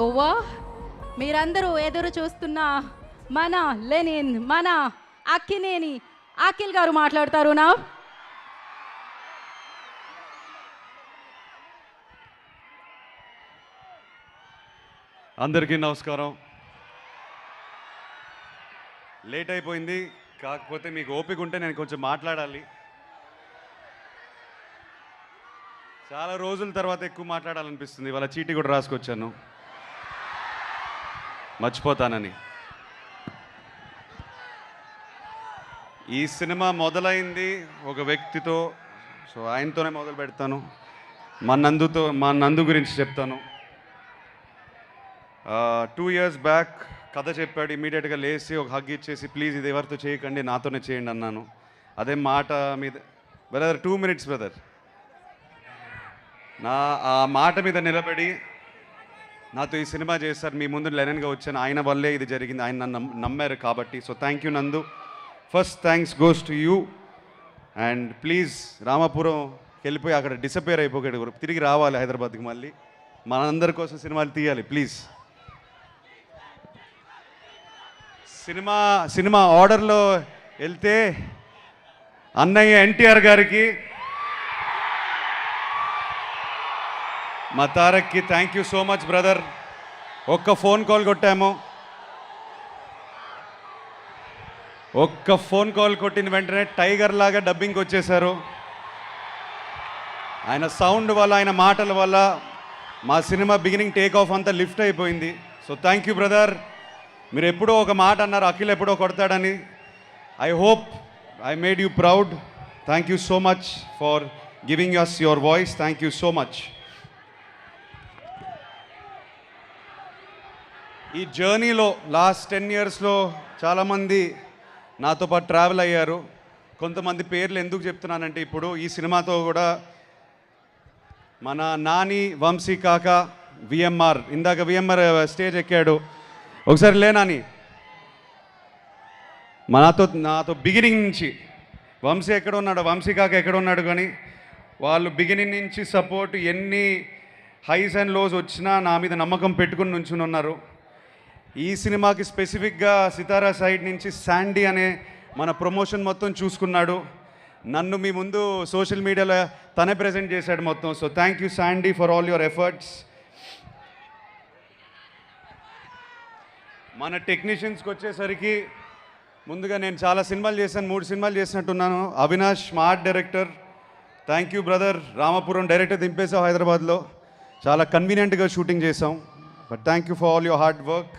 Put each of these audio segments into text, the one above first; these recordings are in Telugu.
ఓవా మీరందరూ ఎదురు చూస్తున్న మన లెనిన్ మన అక్కినేని అఖిల్ గారు మాట్లాడతారు నా. అందరికీ నమస్కారం. లేట్ అయిపోయింది, కాకపోతే మీకు ఓపిక ఉంటే నేను కొంచెం మాట్లాడాలి. చాలా రోజుల తర్వాత ఎక్కువ మాట్లాడాలనిపిస్తుంది. ఇవాళ చీటీ కూడా రాసుకొచ్చాను, మర్చిపోతానని. ఈ సినిమా మొదలైంది ఒక వ్యక్తితో, సో ఆయనతోనే మొదలు పెడతాను. మా నందు గురించి చెప్తాను. 2 years బ్యాక్ కథ చెప్పాడు. ఇమీడియట్గా లేచి ఒక హగ్ ఇచ్చేసి, ప్లీజ్ ఇది ఎవరితో చేయకండి, నాతోనే చేయండి అన్నాను. అదే మాట మీద బ్రదర్ 2 minutes బ్రదర్, ఆ మాట మీద నిలబడి నాతో ఈ సినిమా చేస్తారు. మీ ముందు లెనన్గా వచ్చాను, ఆయన వల్లే ఇది జరిగింది. ఆయన నన్ను నమ్మారు కాబట్టి. So thank you Nandu. First thanks goes to you. And please రామాపురంకి వెళ్ళిపోయి అక్కడ డిసపేర్ అయిపోయాడు, తిరిగి రావాలి హైదరాబాద్కి. మళ్ళీ మనందరి కోసం సినిమాలు తీయాలి ప్లీజ్. సినిమా ఆర్డర్లో వెళ్తే అన్నయ్య ఎన్టీఆర్ గారికి, మా తారక్కి thank you so much brother. ఒక్క ఫోన్ కాల్ కొట్టాము, ఒక్క ఫోన్ కాల్ కొట్టిన వెంటనే టైగర్ లాగా డబ్బింగ్కి వచ్చేసారు. ఆయన సౌండ్ వల్ల, ఆయన మాటల వల్ల మా సినిమా బిగినింగ్ టేక్ ఆఫ్ అంతా లిఫ్ట్ అయిపోయింది. So thank you brother. మీరు ఎప్పుడో ఒక మాట అన్నారు, అఖిల్ ఎప్పుడో కొడతాడని. I hope I made you proud. Thank you so much for giving us your voice. Thank you so much. ఈ జర్నీలో లాస్ట్ 10 yearsలో చాలామంది నాతో పాటు ట్రావెల్ అయ్యారు. కొంతమంది పేర్లు ఎందుకు చెప్తున్నానంటే, ఇప్పుడు ఈ సినిమాతో కూడా మన నాని, వంశీ కాక, విఎంఆర్, ఇందాక విఎంఆర్ స్టేజ్ ఎక్కాడు. ఒకసారి లే నాని. నాతో బిగినింగ్ నుంచి వంశీ ఎక్కడ ఉన్నాడు, వంశీ కాక ఎక్కడ ఉన్నాడు, కానీ వాళ్ళు బిగినింగ్ నుంచి సపోర్ట్, ఎన్ని హైస్ అండ్ లోస్ వచ్చినా నా మీద నమ్మకం పెట్టుకుని నుంచుని ఉన్నారు. ఈ సినిమాకి స్పెసిఫిక్గా సితారా సైడ్ నుంచి శాండీ అనే మన ప్రమోషన్ మొత్తం చూసుకున్నాడు. నన్ను మీ ముందు సోషల్ మీడియాలో తనే ప్రజెంట్ చేశాడు మొత్తం. So thank you Sandy for all your efforts. మన టెక్నీషియన్స్కి వచ్చేసరికి, ముందుగా నేను చాలా సినిమాలు చేశాను, 3 సినిమాలు చేసినట్టున్నాను. అవినాష్ మా art director, thank you brother. Ramapuram director దింపేసాం హైదరాబాద్లో, చాలా కన్వీనియంట్గా షూటింగ్ చేసాం. But thank you for all your hard work.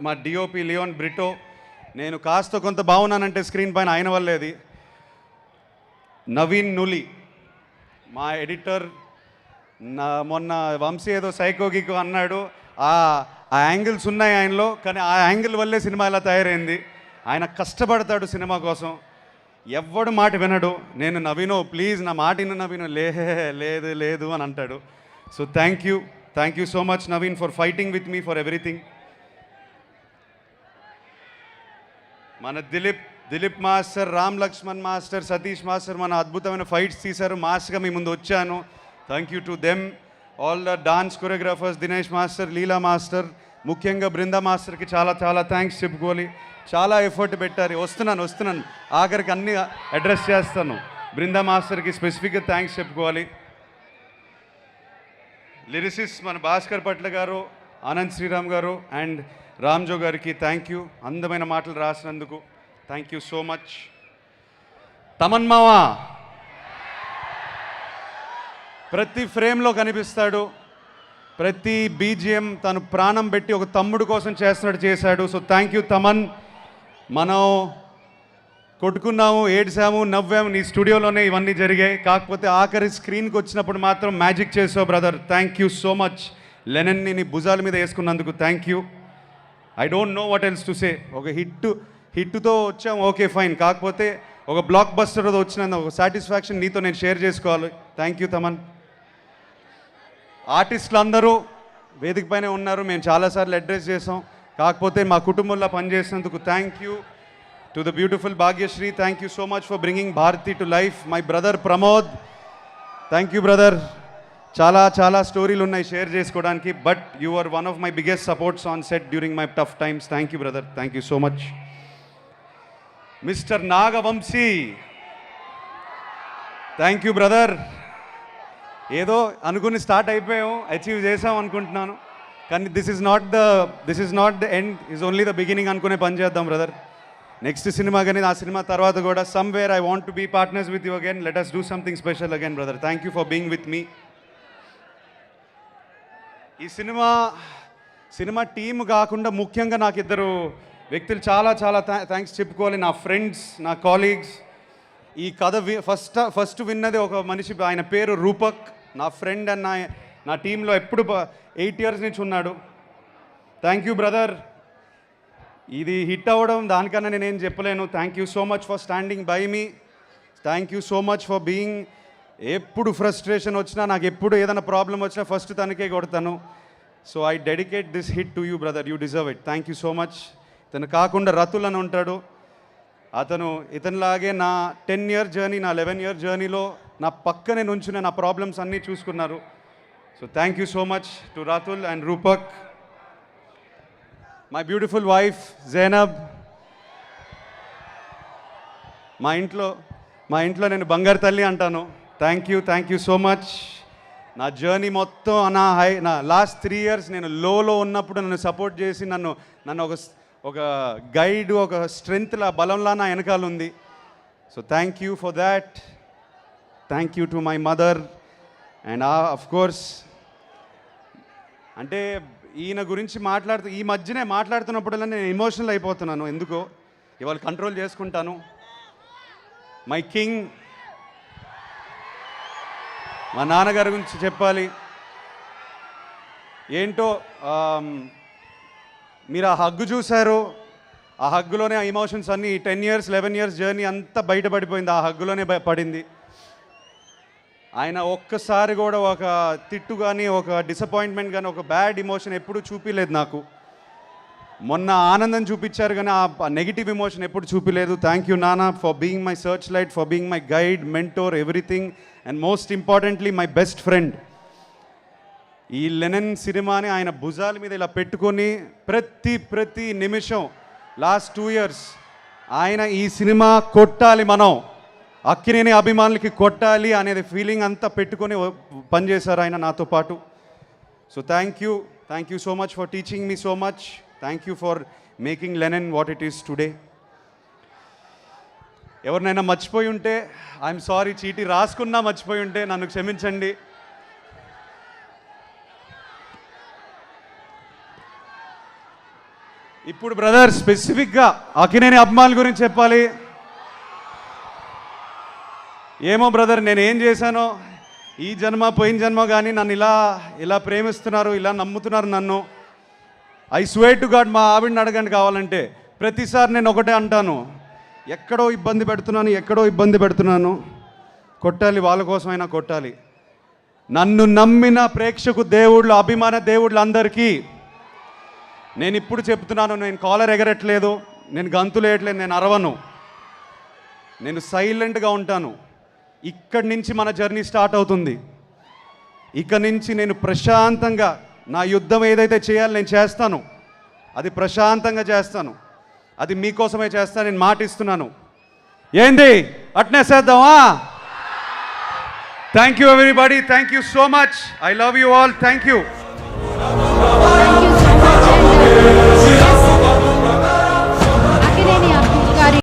మా డిఓపి లియోన్ బ్రిటో, నేను కాస్త కొంత బాగున్నానంటే స్క్రీన్ పైన ఆయన వల్లేది. నవీన్ నులి మా ఎడిటర్. మొన్న వంశీ ఏదో సైకోగిక్ అన్నాడు, ఆ యాంగిల్స్ ఉన్నాయి ఆయనలో, కానీ ఆ యాంగిల్ వల్లే సినిమా ఇలా తయారైంది. ఆయన కష్టపడతాడు సినిమా కోసం, ఎవ్వడు మాట వినడు. నేను నవీనో ప్లీజ్ నా మాట విను నవీనో, లేదు లేదు అని అంటాడు. So thank you so much Naveen for fighting with me for everything. మన Dilip master, Ram Laxman master, Satish master మన అద్భుతమైన ఫైట్స్ తీశారు. మాస్గా మీ ముందు వచ్చాను. Thank you to them. All the dance choreographers, Dinesh master, Leela master, ముఖ్యంగా బృందా మాస్టర్కి చాలా చాలా థ్యాంక్స్ చెప్పుకోవాలి. చాలా ఎఫర్ట్ పెట్టారు. వస్తున్నాను ఆఖరికి అన్ని అడ్రస్ చేస్తాను. బృందా మాస్టర్కి స్పెసిఫిక్గా థ్యాంక్స్ చెప్పుకోవాలి. లిరిసిస్ట్ మన భాస్కర్ పట్ల గారు, ఆనంద్ శ్రీరామ్ గారు అండ్ రామ్జో గారికి థ్యాంక్ యూ. అందమైన మాటలు రాసినందుకు thank you so much. Thaman మావా ప్రతి ఫ్రేమ్లో కనిపిస్తాడు, ప్రతి బీజిఎం తను ప్రాణం పెట్టి ఒక తమ్ముడు కోసం చేశాడు. So thank you Thaman. మనం కొట్టుకున్నాము, ఏడ్చాము, నవ్వాము, నీ స్టూడియోలోనే ఇవన్నీ జరిగాయి. కాకపోతే ఆఖరి స్క్రీన్కి వచ్చినప్పుడు మాత్రం మ్యాజిక్ చేసావు brother. Thank you so much. లెనన్ని నీ భుజాల మీద వేసుకున్నందుకు thank you. I don't know what else to say. ఒక హిట్తో వచ్చాము, ఓకే ఫైన్. కాకపోతే ఒక బ్లాక్ బస్టర్తో వచ్చిన ఒక సాటిస్ఫాక్షన్ నీతో నేను షేర్ చేసుకోవాలి. Thank you Thaman. ఆర్టిస్టులు అందరూ వేదిక పైన ఉన్నారు, మేము చాలాసార్లు అడ్రస్ చేసాం. కాకపోతే మా కుటుంబంలో పనిచేసినందుకు thank you. To the beautiful Bhagyashree, thank you so much for bringing Bharathi to life. My brother Pramod, thank you brother. చాలా చాలా స్టోరీలు ఉన్నాయి షేర్ చేసుకోవడానికి, but you are one of my biggest supports on set during my tough times. Thank you brother, thank you so much. Mister Nagavamsi, thank you brother. ఏదో అనుకుని స్టార్ట్ అయిపోయాం, అచీవ్ చేసాం అనుకుంటున్నాను, కానీ this is not the end, is only the beginning అనుకునే పని చేద్దాం బ్రదర్. నెక్స్ట్ సినిమా కానీ ఆ సినిమా తర్వాత కూడా somewhere I want to be partners with you again. Let us do something special again brother. Thank you for being with me. ఈ సినిమా టీమ్ కాకుండా ముఖ్యంగా నాకు ఇద్దరు వ్యక్తులు చాలా చాలా థ్యాంక్స్ చెప్పుకోవాలి. నా ఫ్రెండ్స్, నా కాలీగ్స్. ఈ కథ ఫస్ట్ విన్నది ఒక మనిషి, ఆయన పేరు రూపక్, నా ఫ్రెండ్ అండ్ నా టీంలో ఎప్పుడు 8 years నుంచి ఉన్నాడు. Thank you brother. ఇది హిట్ అవ్వడం దానికన్నా నేనేం చెప్పలేను. Thank you so much for standing by me. Thank you so much for being. ఎప్పుడు ఫ్రస్ట్రేషన్ వచ్చినా, నాకు ఎప్పుడు ఏదైనా ప్రాబ్లం వచ్చినా ఫస్ట్ తనకే కొడతాను. So I dedicate this hit to you brother, you deserve it. Thank you so much. ఇతను కాకుండా రతుల్ అని ఉంటాడు, ఇతనిలాగే నా 10 year జర్నీ, నా 11 year జర్నీలో నా పక్కనే నుంచునే నా ప్రాబ్లమ్స్ అన్నీ చూసుకున్నారు. So thank you so much to Ratul and Rupak. My beautiful wife Zainab. మా ఇంట్లో నేను బంగారు తల్లి అంటాను. Thank you so much. నా జర్నీ మొత్తం నా లాస్ట్ 3 years నేను లోలో ఉన్నప్పుడు నన్ను సపోర్ట్ చేసి నన్ను ఒక గైడ్, ఒక స్ట్రెంగ్త్లా, బలంలా నా వెనకాల ఉంది. So thank you for that. Thank you to my mother. And of course, అంటే ఈయన గురించి ఈ మధ్యనే మాట్లాడుతున్నప్పుడల్లా నేను ఎమోషనల్ అయిపోతున్నాను. ఎందుకో ఇవాళ కంట్రోల్ చేసుకుంటాను. మై కింగ్, మా నాన్నగారి గురించి చెప్పాలి. ఏంటో మీరు ఆ హగ్గు చూశారు, ఆ హగ్గులోనే ఆ ఎమోషన్స్ అన్నీ 10 years 11 years జర్నీ అంతా బయటపడిపోయింది, ఆ హగ్గులోనే పడింది. ఆయన ఒక్కసారి కూడా ఒక తిట్టు కానీ, ఒక డిసప్పాయింట్మెంట్ కానీ, ఒక బ్యాడ్ ఎమోషన్ ఎప్పుడూ చూపించలేదు నాకు. మొన్న ఆనందం చూపించారు కానీ ఆ నెగిటివ్ ఎమోషన్ ఎప్పుడు చూపించలేదు. థ్యాంక్ యూ నాన్న for being my search light, for being my guide, mentor, everything, and most importantly my best friend. ఈ లెనిన్ సినిమాని ఆయన భుజాల మీద ఇలా పెట్టుకొని ప్రతి నిమిషం లాస్ట్ 2 years ఆయన ఈ సినిమా కొట్టాలి, మనం అక్కినేని అభిమానులకి కొట్టాలి అనేది ఫీలింగ్ అంతా పెట్టుకొని పనిచేశారు ఆయన నాతో పాటు. So thank you so much for teaching me so much. Thank you for making Lenin what it is today. ఎవరినైనా మర్చిపోయి ఉంటే ఐఎమ్ సారీ, చీటీ రాసుకున్నా మర్చిపోయి ఉంటే నన్ను క్షమించండి. ఇప్పుడు బ్రదర్ స్పెసిఫిక్గా అక్కినేని అభిమానుల గురించి చెప్పాలి. ఏమో బ్రదర్, నేను ఏం చేశానో ఈ జన్మ పోయిన జన్మ కానీ నన్ను ఇలా ప్రేమిస్తున్నారు, ఇలా నమ్ముతున్నారు నన్ను. ఐ స్వేర్ టు గాడ్, మా ఆవిడని అడగండి కావాలంటే. ప్రతిసారి నేను ఒకటే అంటాను, ఎక్కడో ఇబ్బంది పెడుతున్నాను, కొట్టాలి, వాళ్ళ కోసమైనా కొట్టాలి. నన్ను నమ్మిన ప్రేక్షకు దేవుళ్ళు, అభిమాన దేవుళ్ళు అందరికీ నేను ఇప్పుడు చెప్తున్నాను, నేను కాలర్ ఎగరట్లేదు, నేను గంతులు వేయట్లేదు, నేను అరవను, నేను సైలెంట్గా ఉంటాను. ఇక్కడి నుంచి మన జర్నీ స్టార్ట్ అవుతుంది. ఇక్కడి నుంచి నేను ప్రశాంతంగా నా యుద్ధం ఏదైతే చేయాలో నేను చేస్తాను, అది ప్రశాంతంగా చేస్తాను, అది మీకోసమే చేస్తాను, నేను మాట ఇస్తున్నాను. ఏంది అట్నే చేద్దామా? Thank you everybody, thank you so much, I love you all, thank you.